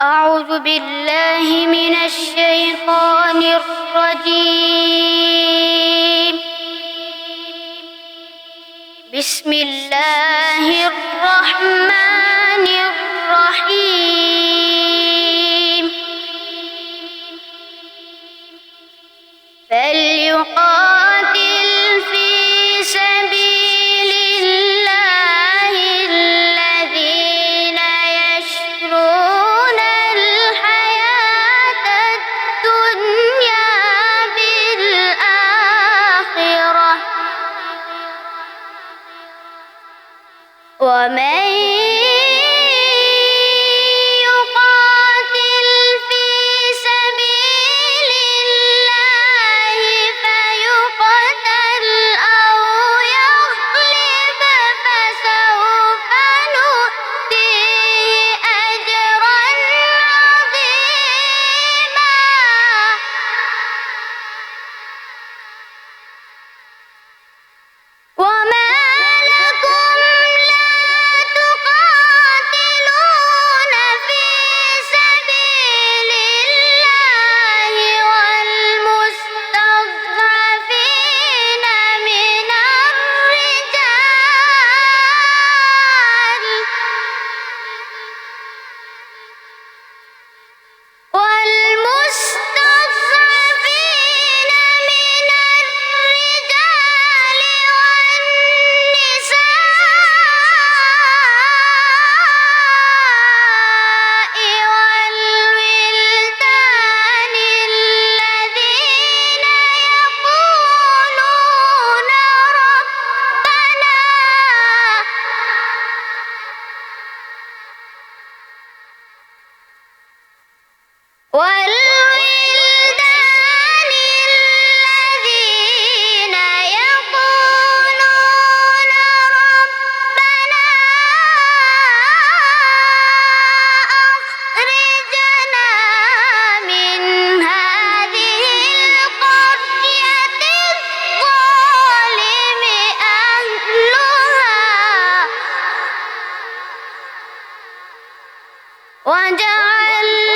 أعوذ بالله من الشيطان الرجيم. بسم الله الرحمن الرحيم. فليقاتل في سبيل الله الذين يشرون الحياة الدنيا بالآخرة، ومن يقاتل في سبيل الله فيقتل أو يغلب فسوف نؤتيه أجرا عظيما. وما لكم لا تقاتلون في سبيل الله والمستضعفين من الرجال والنساء والولدان الذين يقولون ربنا أخرجنا من هذه القرية الظالم أهلها واجعل